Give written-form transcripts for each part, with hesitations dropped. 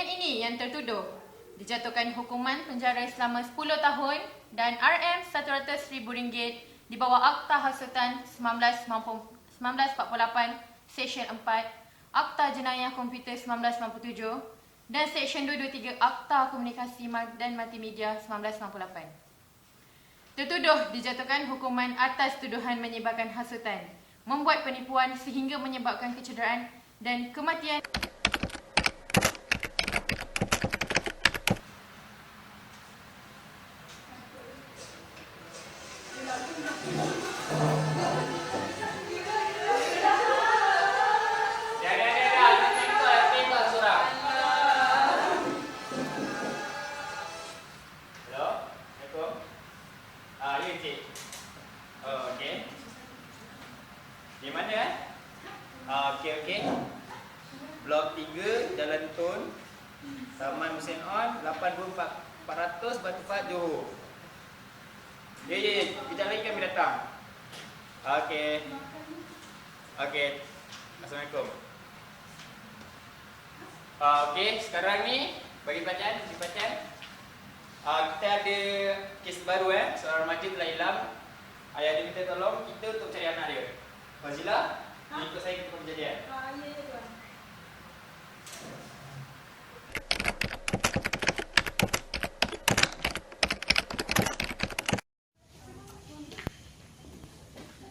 ini yang tertuduh dijatuhkan hukuman penjara selama 10 tahun dan RM100,000 di bawah Akta Hasutan 1948 Seksyen 4, Akta Jenayah Komputer 1997 dan Seksyen 223 Akta Komunikasi dan Multimedia 1998. Tertuduh dijatuhkan hukuman atas tuduhan menyebarkan hasutan, membuat penipuan sehingga menyebabkan kecederaan dan kematian. Di mana okey. Blok 3 Jalan Tun, Taman Hussein On, 82400 Batu Pahat, Johor. Ya. Kejap lagi kami datang. Okey. Assalamualaikum. Okey, sekarang ni bagi bacaan, kita ada kes baru seorang remaja telah hilang. Ayah dia minta tolong kita untuk cari anak dia. Fazila, ikut saya ke tempat kejadian. Ya, tuan.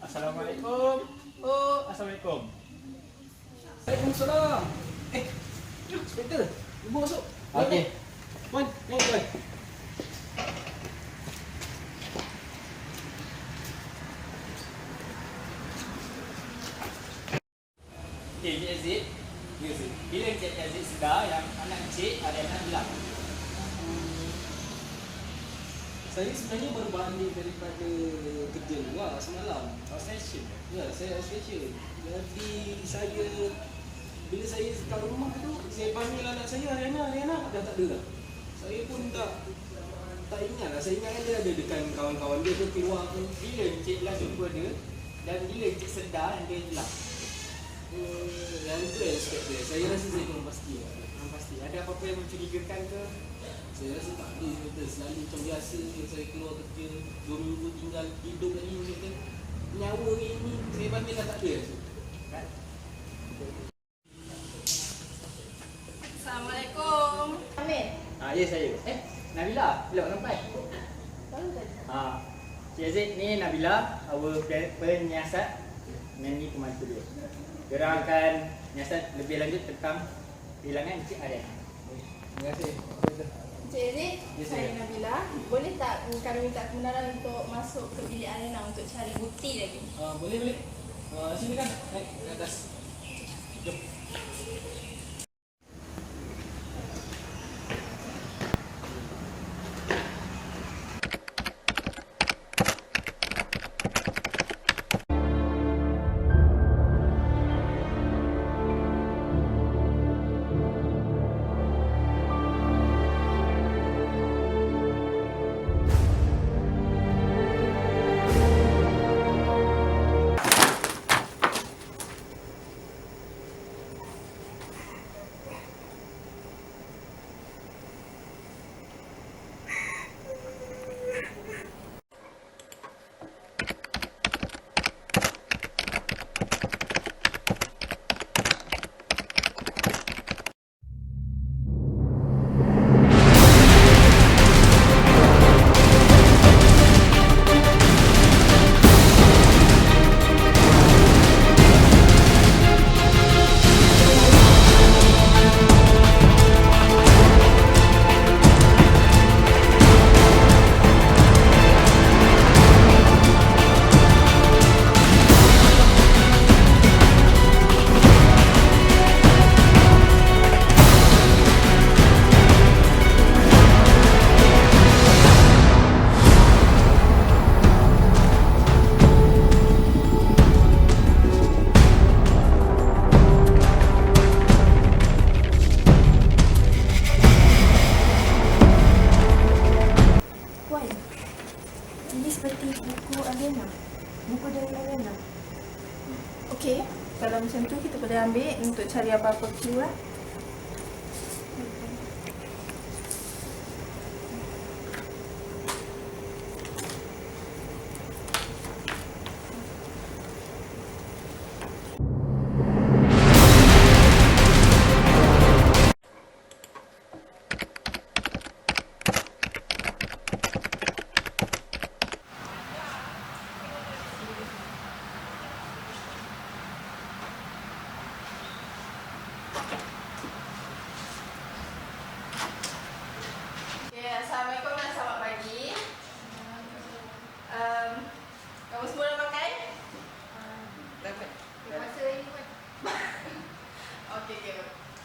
Assalamualaikum. Assalamualaikum. Waalaikumsalam. Inspektor, ibu masuk. Okey. Puan, naik tuan. Encik Aziz. Ya, Aziz. Bila Encik Aziz sedar yang anak Encik Ariana hilang? Saya sebenarnya baru balik daripada kerja luar semalam. Outstation. Ya, saya outstation. Jadi bila saya kat rumah tu, saya panggil anak saya, Ariana dah tak ada dah. Saya pun tak ingat lah. Saya ingatkan dia ada dekat kawan-kawan dia tu keluar tu. Bila Encik last jumpa dia dan bila Encik sedar yang dia hilang? Yang itu inspektor. Saya rasa saya belum pasti. Pasti. Ada apa-apa yang mencurigakan ke? Saya rasa tak ada inspektor. Selalu macam biasa saya keluar kerja 2 minggu tinggal hidup lagi inspektor. Nyawa ini saya panggil dah tak ada. Kan? Assalamualaikum. Amin. Ya saya. Nabila, bila awak sampai? Baru tadi. Cik Aziz, ni Nabila, our penyiasat dan ni pembantu dia. Diorang akan nyiasat lebih lanjut tentang kehilangan Encik Ariana. Terima kasih. Encik Aziz, Ya, saya saya. Nabila. Boleh tak kami minta kebenaran untuk masuk ke bilik Ariana untuk cari bukti lagi? Boleh. Sini kan, naik ke atas. Jom. Okey, kalau macam tu kita boleh ambil untuk cari apa-apa clue lah.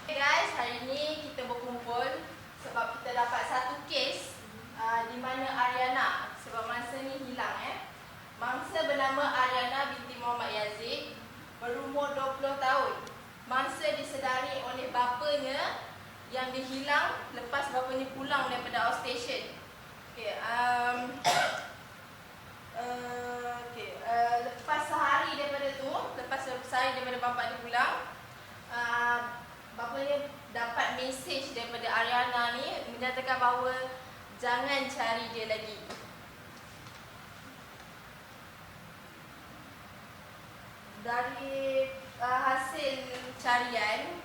Okay guys, hari ni kita berkumpul sebab kita dapat satu kes di mana Ariana, sebab mangsa ni hilang Mangsa bernama Ariana binti Muhammad Yazid, berumur 20 tahun. Mangsa disedari oleh bapanya yang dia hilang lepas bapanya pulang daripada outstation. Lepas sehari daripada bapa dia pulang, bapanya dapat mesej daripada Ariana ni menyatakan bahawa jangan cari dia lagi. Dari hasil carian,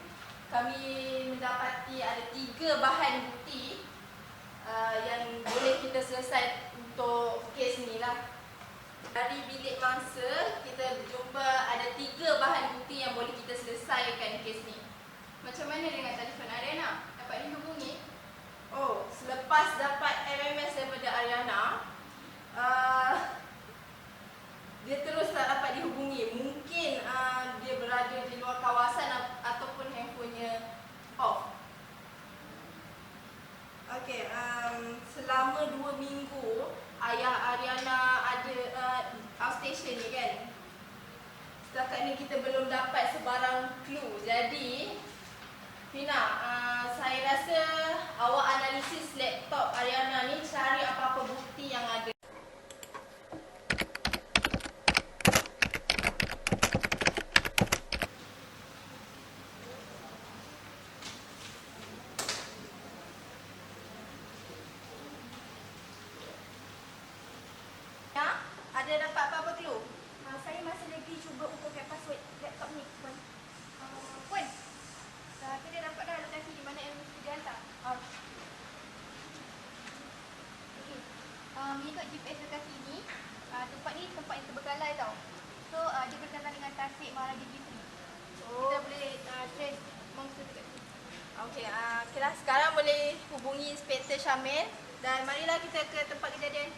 kami mendapati ada 3 bahan bukti yang boleh kita selesai untuk kes ni lah. Dari bilik mangsa, kita berjumpa ada 3 bahan bukti yang boleh kita selesaikan kes ni. Macam mana dengan telefon Ariana? Dapat dihubungi? Oh, selepas dapat MMS daripada Ariana, dia terus tak dapat dihubungi. Mungkin dia berada di luar kawasan ataupun handphonenya off. Okey, selama 2 minggu ayah Ariana ada outstation ni kan. Setakat ni kita belum dapat sebarang clue. Jadi Fina, saya rasa awak analisis laptop Ariana ni, cari apa-apa bukti yang ada. Ada dapat apa-apa clue? Saya masih lagi cuba untuk password laptop ni, Puan. Puan, kita dapat dah lokasi di mana ilmu itu dihantar. Okey. Mengikut GPS lokasi ni, tempat ni tempat yang terberkalai tau. So, dia berkaitan dengan Tasik Maharaja Jifri. Kita boleh trace mangsa dekat sini. Okey, okeylah, sekarang boleh hubungi Inspektor Syamil dan marilah kita ke tempat kejadian.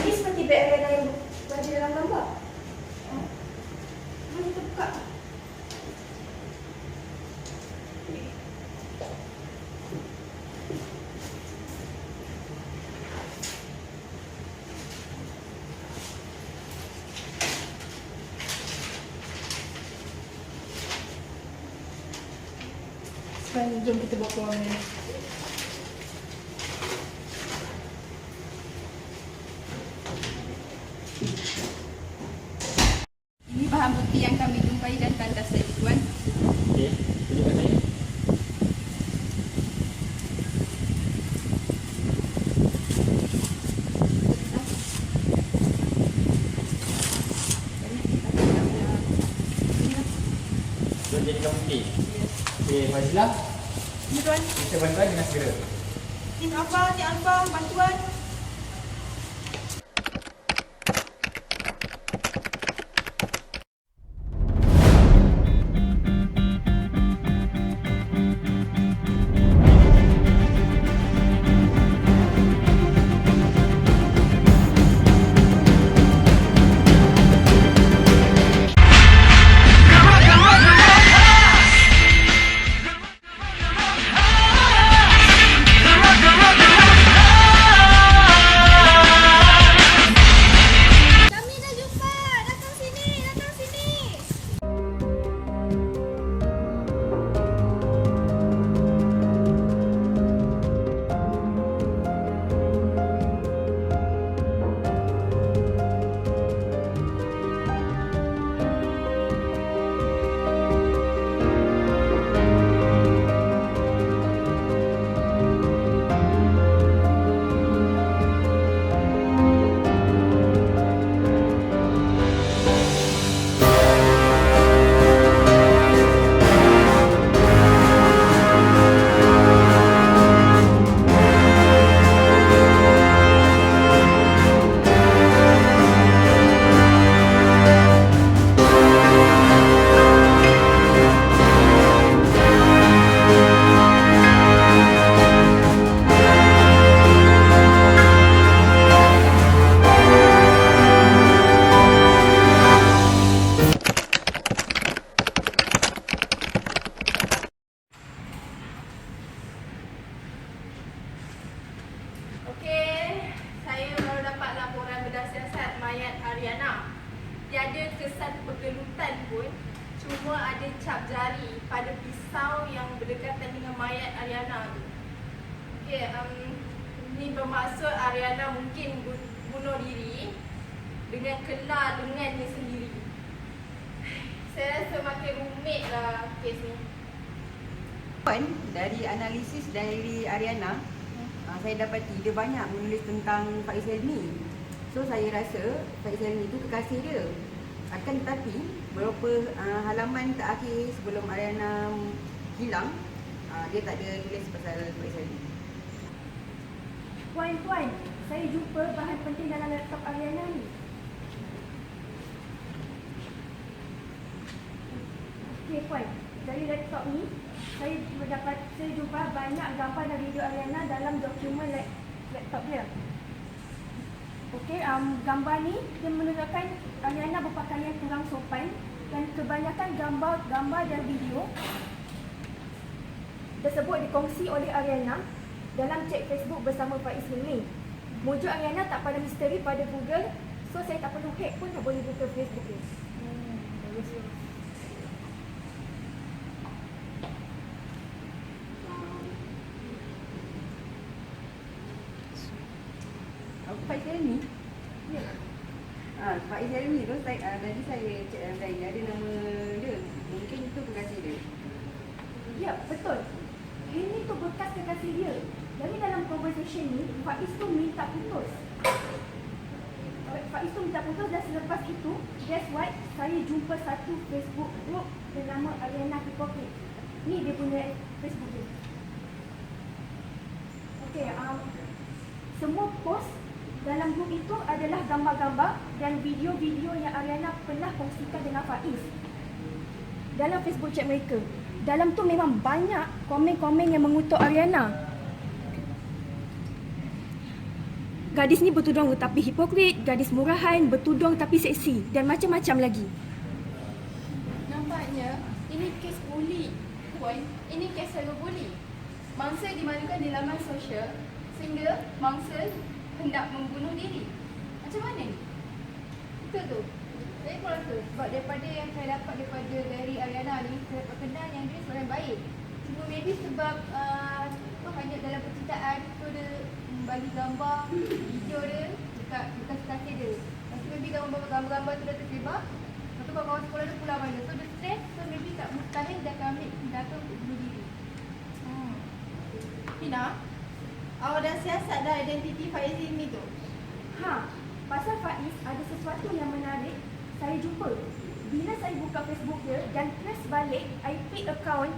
Ini seperti beg Ariana yang berada dalam gambar. Mari kita buka. Sekarang jom kita bawa keluar ni. Ini bahan bukti yang kami jumpai dan tandas tadi, Tuan. Okey, tunjukkan saya. Tuan jadikan bukti. Okey, Fazilah. Ya, Tuan. Kita bantuan dengan segera. Tim Alfa, bantuan. mayat Ariana. Tiada kesan pergelutan pun, cuma ada cap jari pada pisau yang berdekatan dengan mayat Ariana tu. Okey, ini bermaksud Ariana mungkin bunuh diri dengan kena lengannya sendiri. Saya rasa makin rumit lah kes ni. Dari analisis dari Ariana, saya dapati dia banyak menulis tentang Faiz Helmi. So saya rasa Faiz Helmi itu kekasih dia. Akan tetapi beberapa halaman terakhir sebelum Ariana hilang, dia tak ada tulis pasal Faiz Helmi. Puan, saya jumpa bahan penting dalam laptop Ariana ni. Okey puan, dari laptop ni saya jumpa banyak gambar dan video Ariana dalam dokumen laptop dia. Okey, gambar ni dia menunjukkan Ariana berpakaian kurang sopan dan kebanyakan gambar dan video tersebut dikongsi oleh Ariana dalam chat Facebook bersama Faiz Helmi. Muncul Ariana tak pada misteri pada Google, so saya tak perlu hack pun dah boleh buka Facebook dia. Bagus. Faiz Helmi? Ya. Faiz Helmi tu tadi saya cek dalam lain, ada nama dia. Mungkin itu kekasih dia. Ya, betul. Ini tu bekas kekasih dia. Jadi dalam conversation ni, Faiz tu minta putus. Dan selepas itu, guess what? Saya jumpa satu Facebook group bernama Ariana Hypocrite. Ni dia punya Facebook dia. Okey, semua post dalam grup itu adalah gambar-gambar dan video-video yang Ariana pernah kongsikan dengan Faiz dalam Facebook chat mereka. Dalam tu memang banyak komen-komen yang mengutuk Ariana. Gadis ni bertudung tapi hipokrit, gadis murahan, bertudung tapi seksi dan macam-macam lagi. Nampaknya ini kes buli. Puan, ini kes cyberbully. Mangsa dimadukan di laman sosial sehingga mangsa hendak membunuh diri. Macam mana ni? Betul tu. Saya pun rasa sebab daripada yang saya dapat daripada dari Ariana ni, saya dapat kenal yang dia seorang baik. Cuma maybe sebab hanya dalam percintaan, so dia bagi gambar, video dia dekat bekas kaki dia. Lepas tu maybe gambar-gambar tu dah tersebar. Lepas tu kawan-kawan sekolah dia pulang mana. So dia stress, so maybe tak mustahil dia akan ambil tindakan untuk bunuh diri. Pina, awak dah siasat dah identiti Faiz Helmi tu? Pasal Faiz ada sesuatu yang menarik saya jumpa. Bila saya buka Facebook dia dan trace balik IP account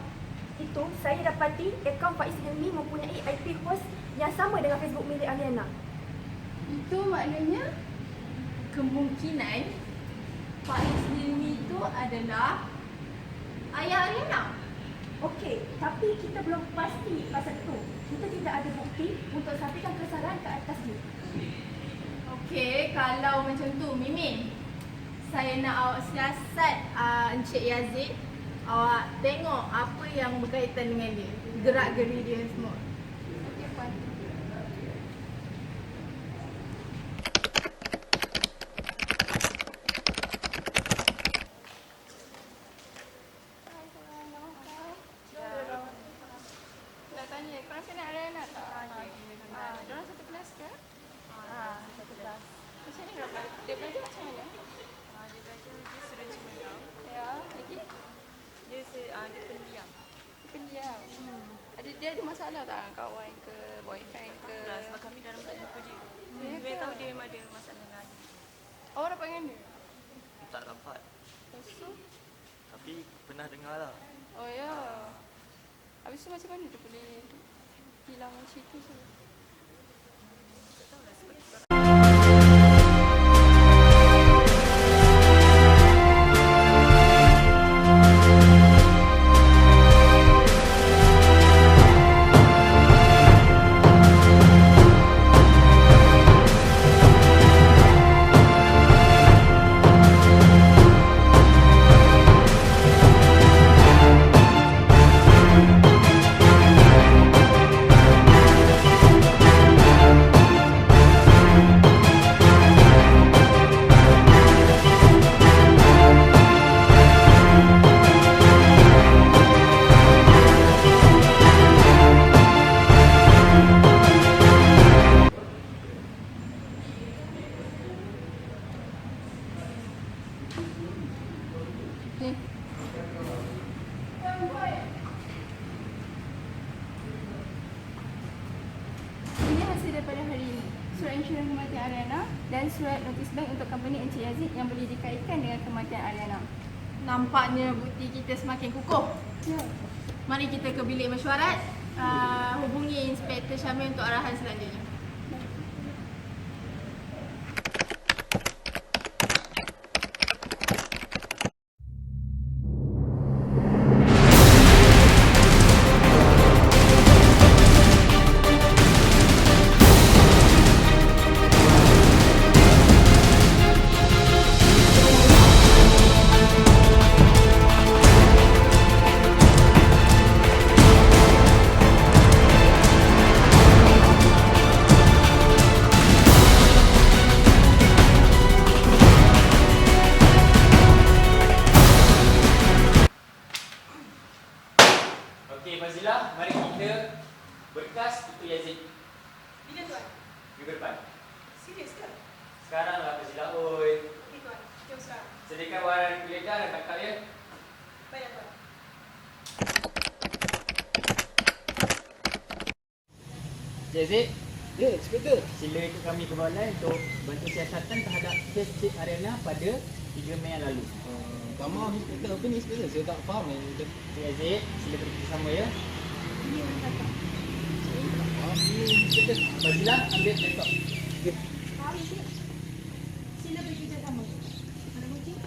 itu, saya dapati akaun Faiz Helmi mempunyai IP host yang sama dengan Facebook milik Ariana. Itu maknanya kemungkinan Faiz Helmi itu adalah ayah Ariana. Okey, tapi kita belum pasti pasal itu. Kita tidak ada bukti untuk sampaikan kesabaran ke atas dia. Okey, kalau macam tu Mimin, saya nak awak siasat Encik Yazid. Awak tengok apa yang berkaitan dengan dia, gerak-geri dia semua. Okey, puan. Nak tanya, korang kenal Ariana tak? Diorang satu kelas ke? Satu kelas. Macam ni berapa? Dia belajar macam mana? Dia belajar dia sudah cemerlang. Ya, lagi? Dia pendiam. Pendiam. Dia ada masalah tak dengan kawan ke, boyfriend ke? Lah, sebab kami dalam tak jumpa dia. Ya Saya ke? tahu dia memang ada masalah dengan adik. Awak dapat dengan dia? Tak rapat. Lepas tu? Tapi pernah dengar lah. Oh ya. Habis tu macam mana dia boleh hilang macam itu semua? Tak tahu lah sebab kita insurans kematian Ariana dan surat notis bank untuk company Encik Yazid yang boleh dikaitkan dengan kematian Ariana. Nampaknya bukti kita semakin kukuh. Ya. Mari kita ke bilik mesyuarat. Hubungi Inspektor Syamil untuk arahan selanjutnya. Okey Fazilah, mari kita berkas itu Yazid. Bila tuan? Minggu depan. Serius ke? Sekarang lah Fazilah, oi. Okey tuan, jom sekarang. Sediakan waran geledah dan kakak ya. Baiklah tuan. Yazid, Ya, Inspektor. sila ikut kami ke balai untuk bantu siasatan terhadap kes Cik Ariana pada 3 Mei yang lalu. Tak maaf Inspektor, apa ni Inspektor? Saya tak faham yang Cik Yazid, sila bekerjasama ya. Inspektor. Fazilah, ambil laptop. Sila bekerjasama. Ada kunci?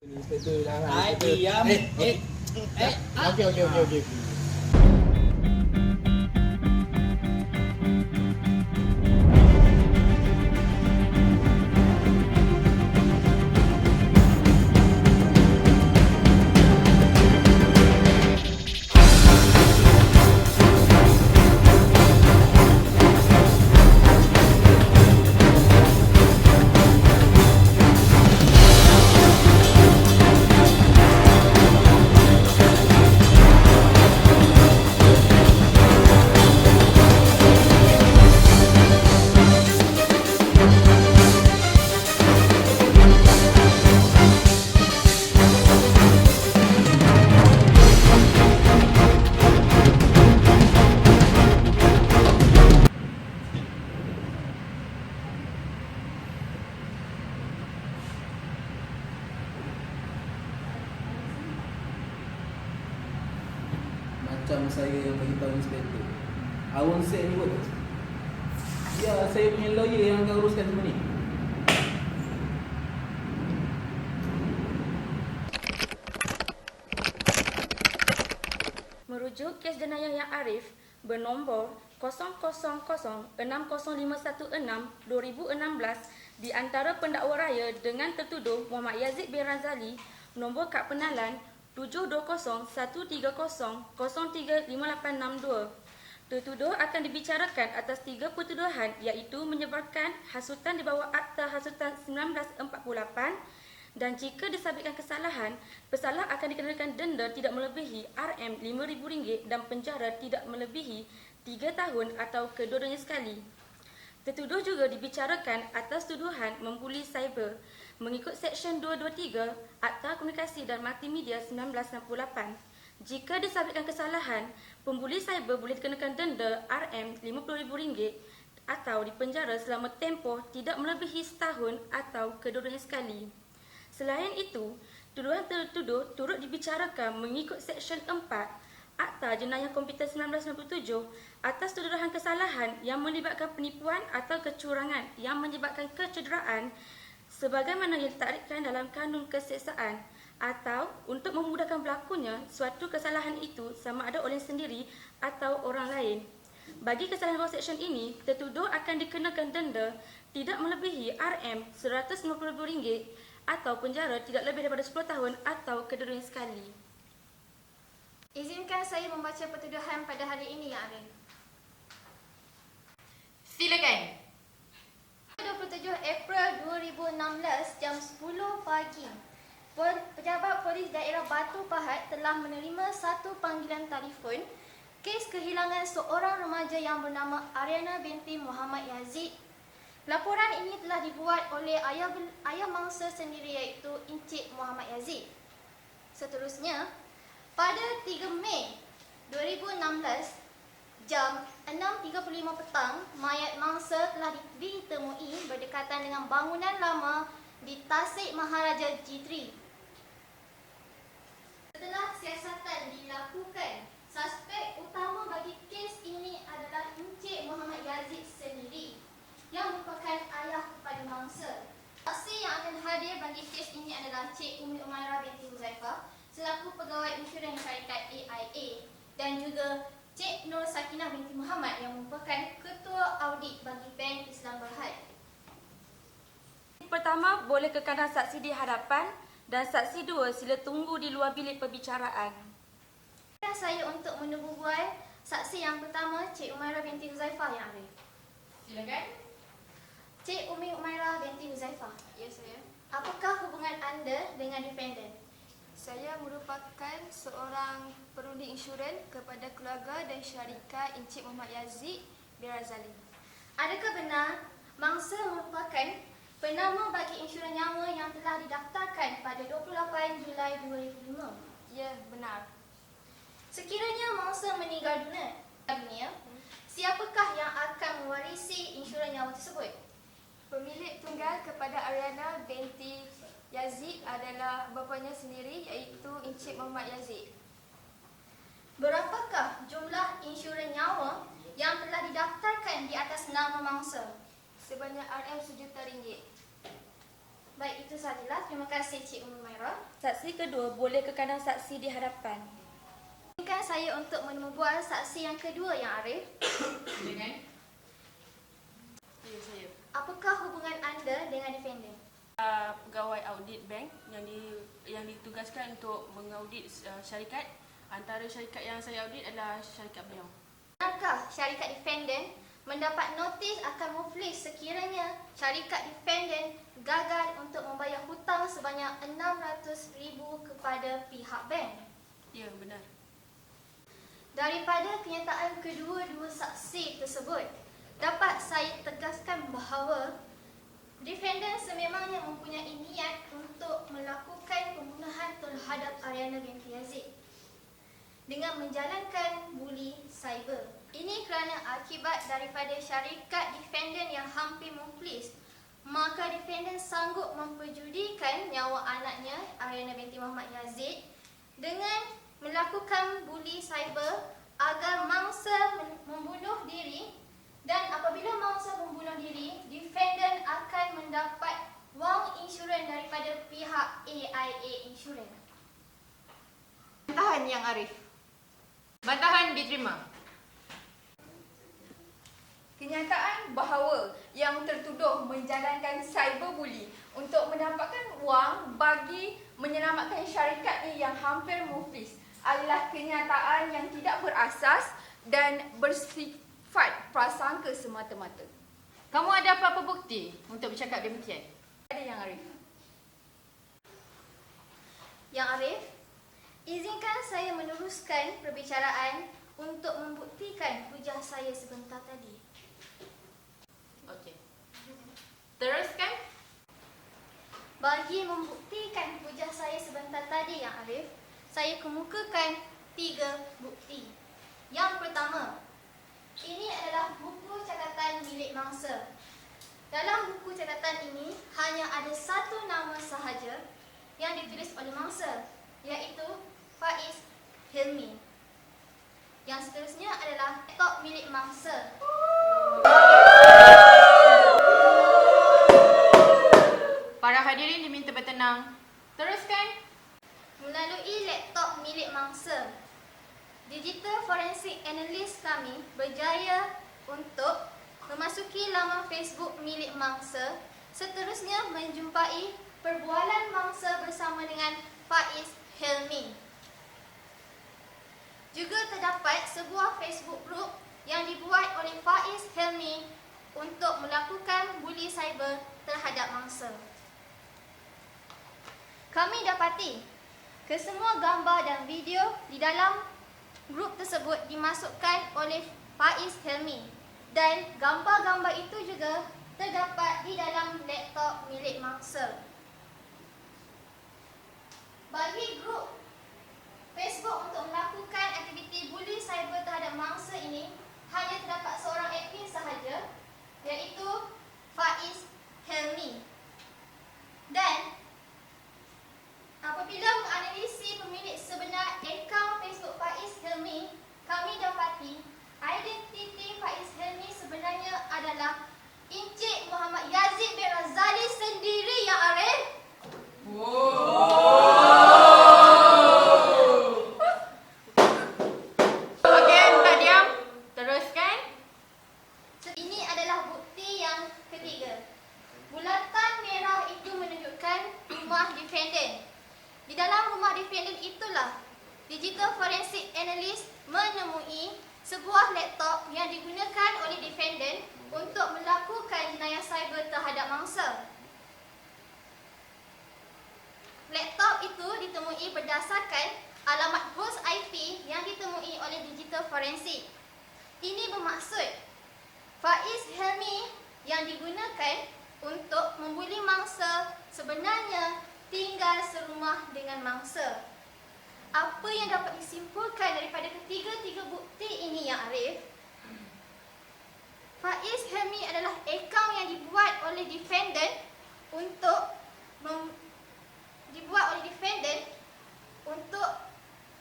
Inspektor dah. Hai, diam. Okey. Macam saya yang beritahu Inspektor, I won't say any words. Ya, saya punya lawyer yang akan uruskan semua ni. Merujuk kes jenayah yang Arif bernombor 00605116-2016 di antara pendakwa raya dengan tertuduh Muhammad Yazid bin Razali, nombor kad penalan 720-130-035862. Tertuduh akan dibicarakan atas 3 pertuduhan iaitu menyebarkan hasutan di bawah Akta Hasutan 1948 dan jika disabitkan kesalahan, pesalah akan dikenakan denda tidak melebihi RM5,000 dan penjara tidak melebihi 3 tahun atau kedua-duanya sekali. Tertuduh juga dibicarakan atas tuduhan membuli cyber mengikut Seksyen 223 Akta Komunikasi dan Multimedia 1968. Jika disabitkan kesalahan, pembuli cyber boleh dikenakan denda RM50,000 atau dipenjara selama tempoh tidak melebihi setahun atau kedua-duanya sekali. Selain itu, tuduhan tertuduh turut dibicarakan mengikut Seksyen 4 Akta Jenayah Komputer 1997 atas tuduhan kesalahan yang melibatkan penipuan atau kecurangan yang menyebabkan kecederaan sebagaimana yang ditakdirkan dalam Kanun Keseksaan atau untuk memudahkan berlakunya suatu kesalahan itu sama ada oleh sendiri atau orang lain. Bagi kesalahan bawah seksyen ini, tertuduh akan dikenakan denda tidak melebihi RM150,000 atau penjara tidak lebih daripada 10 tahun atau kedua-duanya sekali. Izinkan saya membaca pertuduhan pada hari ini, Yang Arin. Silakan. 27 April 2016 jam 10 pagi. Pejabat Polis Daerah Batu Pahat telah menerima satu panggilan telefon kes kehilangan seorang remaja yang bernama Ariana binti Muhammad Yazid. Laporan ini telah dibuat oleh ayah mangsa sendiri iaitu Encik Muhammad Yazid. Seterusnya, pada 3 Mei 2016 jam 6.30 35 petang, mayat mangsa telah ditemui berdekatan dengan bangunan lama di Tasik Maharaja G3. Setelah siasatan dilakukan, suspek utama bagi kes ini adalah Encik Muhammad Yazid sendiri yang merupakan ayah kepada mangsa. Saksi yang akan hadir bagi kes ini adalah Cik Umi Umairah binti Huzaifah selaku pegawai insurans syarikat AIA dan juga Cik Nur Sakinah binti Muhammad yang merupakan ketua audit bagi Bank Islam Berhad. Pertama, boleh kekanan saksi di hadapan dan saksi dua sila tunggu di luar bilik perbicaraan. Saya untuk menunggu bual saksi yang pertama, Cik Umairah binti Huzaifah yang Arif. Silakan. Cik Umi Umairah binti Huzaifah. Ya, saya. Apakah hubungan anda dengan defendant? Saya merupakan seorang perundi insurans kepada keluarga dan syarikat Encik Muhammad Yazid bin Razali. Adakah benar mangsa merupakan penama bagi insurans nyawa yang telah didaftarkan pada 28 Julai 2005? Ya, benar. Sekiranya mangsa meninggal dunia, siapakah yang akan mewarisi insurans nyawa tersebut? Pemilik tunggal kepada Ariana binti Yazid adalah bapanya sendiri iaitu Encik Muhammad Yazid. Berapakah jumlah insurans nyawa yang telah didaftarkan di atas nama mangsa? Sebanyak RM RM1,000,000. Baik, itu sahajalah. Terima kasih Cik Umi Umairah. Saksi kedua, boleh kekanan saksi di hadapan. Izinkan saya untuk menembual saksi yang kedua yang Arif. Silakan. Ya, saya. Apakah hubungan anda dengan defendant? Pegawai audit bank yang ditugaskan untuk mengaudit syarikat. Antara syarikat yang saya audit adalah syarikat beliau. Benarkah syarikat defendant mendapat notis akan muflis sekiranya syarikat defendant gagal untuk membayar hutang sebanyak RM600,000 kepada pihak bank? Ya, benar. Daripada kenyataan kedua-dua saksi tersebut, dapat saya tegaskan bahawa defendant sememangnya mempunyai niat untuk melakukan pembunuhan terhadap Ariana binti Yazid dengan menjalankan buli cyber. Ini kerana akibat daripada syarikat defendant yang hampir muflis, maka defendant sanggup memperjudikan nyawa anaknya Ariana binti Muhammad Yazid dengan melakukan buli cyber agar mangsa membunuh diri, dan apabila mangsa membunuh diri, defendant akan mendapat wang insurans daripada pihak AIA Insurans. Bantahan yang Arif. Bantahan diterima. Kenyataan bahawa yang tertuduh menjalankan cyberbully untuk mendapatkan wang bagi menyelamatkan syarikatnya yang hampir muflis adalah kenyataan yang tidak berasas dan bersifat prasangka semata-mata. Kamu ada apa-apa bukti untuk bercakap demikian? Ada yang Arif. Yang Arif, izinkan saya meneruskan perbicaraan untuk membuktikan hujah saya sebentar tadi. Okey. Teruskan. Bagi membuktikan hujah saya sebentar tadi yang Arif, saya kemukakan 3 bukti. Yang pertama, ini adalah buku catatan milik mangsa. Dalam buku catatan ini hanya ada satu nama sahaja yang ditulis oleh mangsa, iaitu Faiz Hilmi. Yang seterusnya adalah laptop milik mangsa. Para hadirin diminta bertenang. Teruskan. Melalui laptop milik mangsa, Digital Forensic Analyst kami berjaya untuk memasuki laman Facebook milik mangsa, seterusnya menjumpai perbualan mangsa bersama dengan Faiz Hilmi. Juga terdapat sebuah Facebook group yang dibuat oleh Faiz Hilmi untuk melakukan buli cyber terhadap mangsa. Kami dapati kesemua gambar dan video di dalam grup tersebut dimasukkan oleh Faiz Hilmi, dan gambar-gambar itu juga terdapat di dalam laptop milik mangsa. Bagi grup Facebook untuk melakukan aktiviti buli cyber terhadap mangsa ini, hanya terdapat seorang defendant itulah Digital Forensic Analyst menemui sebuah laptop yang digunakan oleh defendant untuk melakukan jenayah cyber terhadap mangsa. Laptop itu ditemui berdasarkan alamat host IP yang ditemui oleh Digital Forensic. Ini bermaksud Faiz Helmi yang digunakan untuk membuli mangsa sebenarnya tinggal serumah dengan mangsa. Apa yang dapat disimpulkan daripada ketiga-tiga bukti ini yang Arif? Faiz Helmi adalah akaun yang dibuat oleh defendant untuk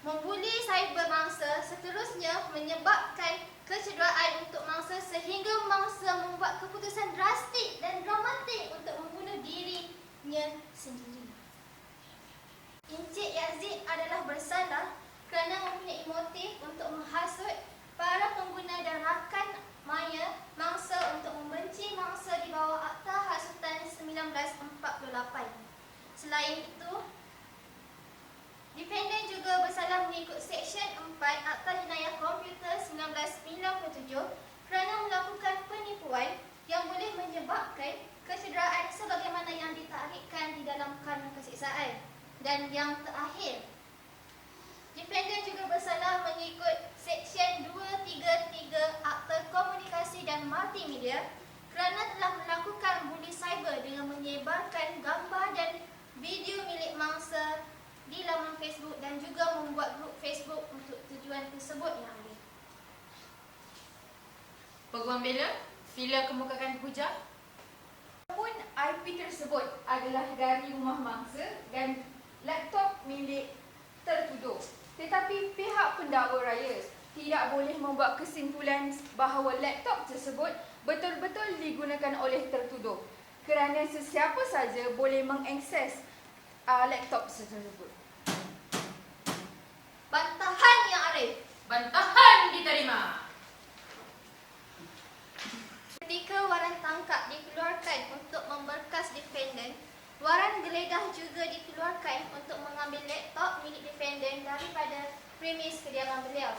membuli cyber mangsa, seterusnya menyebabkan kecederaan untuk mangsa sehingga mangsa membuat keputusan drastik dan dramatik untuk membunuh dirinya sendiri. Encik Yazid adalah bersalah kerana mempunyai motif untuk menghasut para pengguna dan rakan maya mangsa untuk membenci mangsa di bawah Akta Hasutan 1948. Selain itu, defendant juga bersalah mengikut Seksyen 4 Akta Jenayah Komputer 1997 kerana melakukan penipuan yang boleh menyebabkan kecederaan sebagaimana yang ditakrifkan di dalam Kanun Keseksaan. Dan yang terakhir, defendant juga bersalah mengikut Seksyen 233 Akta Komunikasi dan Multimedia kerana telah melakukan buli cyber dengan menyebarkan gambar dan video milik mangsa di laman Facebook dan juga membuat grup Facebook untuk tujuan tersebut yang ada. Peguam bela, sila kemukakan hujah. Walaupun IP tersebut adalah dari rumah mangsa dan laptop milik tertuduh, tetapi pihak pendakwa raya tidak boleh membuat kesimpulan bahawa laptop tersebut betul-betul digunakan oleh tertuduh kerana sesiapa saja boleh mengakses laptop tersebut. Bantahan yang Arif. Bantahan diterima. Ketika waran tangkap dikeluarkan untuk memberkas defendant, waran geledah juga dikeluarkan untuk mengambil laptop milik defendant daripada premis kediaman beliau.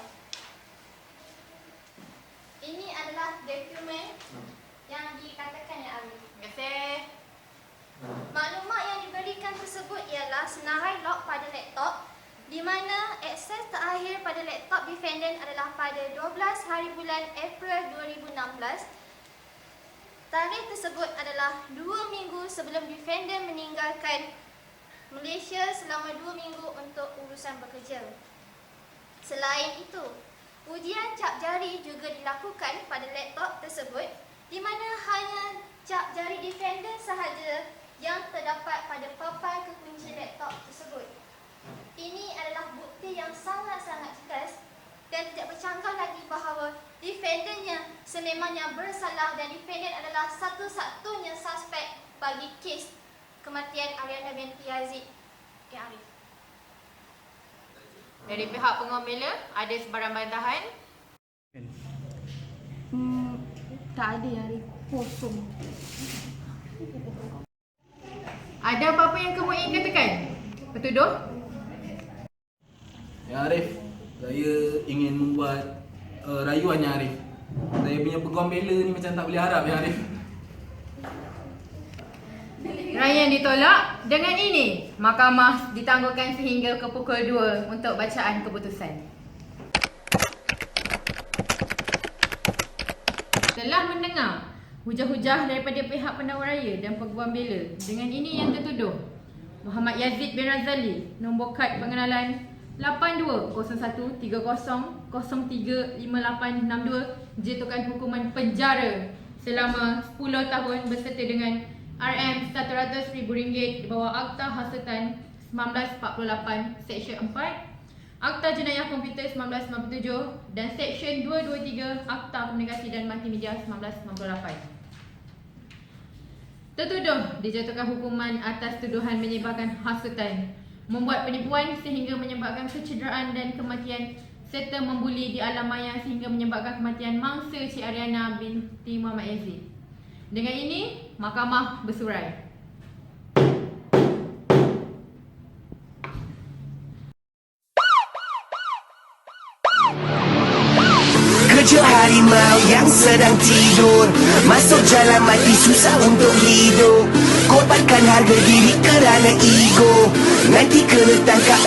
Ini adalah dokumen yang dikatakan yang Arif. Terima kasih. Maklumat yang diberikan tersebut ialah senarai log pada laptop di mana akses terakhir pada laptop defendant adalah pada 12 hari bulan April 2016. Tarikh tersebut adalah 2 minggu sebelum defendant meninggalkan Malaysia selama 2 minggu untuk urusan bekerja. Selain itu, ujian cap jari juga dilakukan pada laptop tersebut di mana hanya cap jari defendant sahaja yang terdapat pada papan kekunci laptop tersebut. Ini adalah bukti yang sangat-sangat jelas dan tidak bercanggah lagi bahawa defendantnya sememangnya bersalah dan defendant adalah satu-satunya suspek bagi kes kematian Ariana binti Yazid yang Arif. Dari pihak penguam bela, ada sebarang bantahan? Tak ada yang Arif, kosong. Ada apa-apa yang kamu ingin katakan? Petuduh? Ya Arif, saya ingin membuat rayuan ya Arif. Saya punya peguam bela ni macam tak boleh harap ya Arif. Rayuan ditolak. Dengan ini, mahkamah ditangguhkan sehingga ke pukul 2 untuk bacaan keputusan. Telah mendengar hujah-hujah daripada pihak pendakwa raya dan peguam bela. Dengan ini yang tertuduh Muhammad Yazid bin Razali, nombor kad pengenalan 820130035862, dijatuhkan hukuman penjara selama 10 tahun berserta dengan RM100,000 di bawah Akta Hasutan 1948 Seksyen 4 Akta Jenayah Komputer 1997 dan Seksyen 223 Akta Komunikasi dan Multimedia 1998. Tertuduh dijatuhkan hukuman atas tuduhan menyebarkan hasutan, membuat penipuan sehingga menyebabkan kecederaan dan kematian serta membuli di alam maya sehingga menyebabkan kematian mangsa Cik Ariana binti Muhammad Yazid. Dengan ini, mahkamah bersurai. harimau yang sedang tidur, masuk jalan mati susah untuk hidup. Korbankan harga diri kerana ego, nanti kena tangkap.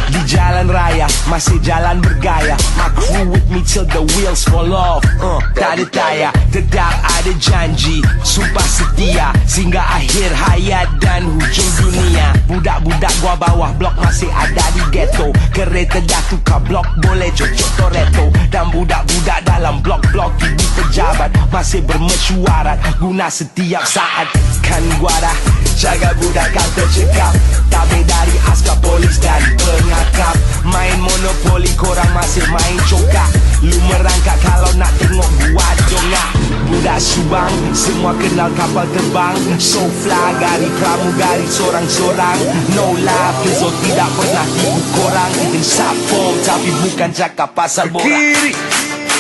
Di jalan raya, masih jalan bergaya. My crew with me till the wheels fall off. Tak ada tayar, tetap ada janji, sumpah setia sehingga akhir hayat dan hujung dunia. Budak-budak gua bawah blok masih ada di ghetto. Kereta dah tukar blok, boleh cocok Toretto. Dan budak-budak dalam blok-blok ibu pejabat masih bermesyuarat guna setiap saat. Kan gua dah jaga budak kau tercekap, tabir dari askar polis dan pengakap. Main monopoli korang masih main cokak. Lu merangkak kalau nak tengok gua dongak. Budak Subang semua kenal kapal terbang. So fly gari pramugari sorang-sorang. No love so tidak pernah tipu korang. Insap form tapi bukan cakap pasal borak. Kiri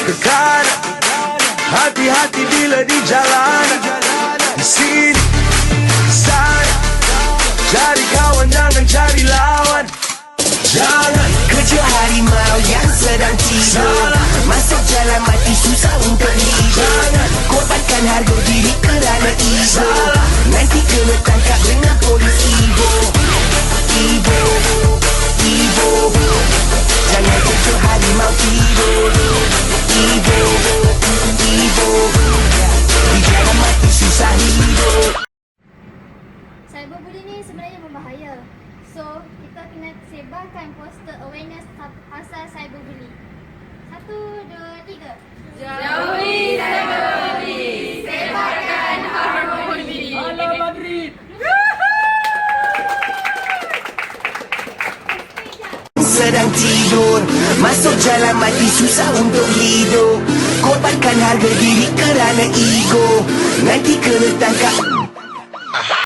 ke kanan, hati-hati bila di jalanan. Di sini sana, cari kawan jangan cari lawan. Jangan kejar harimau yang sedang tidur, masuk jalan mati susah untuk hidup. Jangan korbankan harga diri kerana ego, nanti kena tangkap dengan polis ibu. Ibu, ibu, jangan kejar harimau tidur. Ibu, ibu, di jalan mati susah hidup. Cyberbullying ni sebenarnya berbahaya. So, kita kena sebarkan poster awareness pasal cyberbullying. 1, 2, 3. Jauhi cyberbullying, sebarkan harmoni. Alam Madrid. Sedang tidur, masuk jalan mati susah untuk hidup. Korbankan harga diri kerana ego, nanti kena tangkap.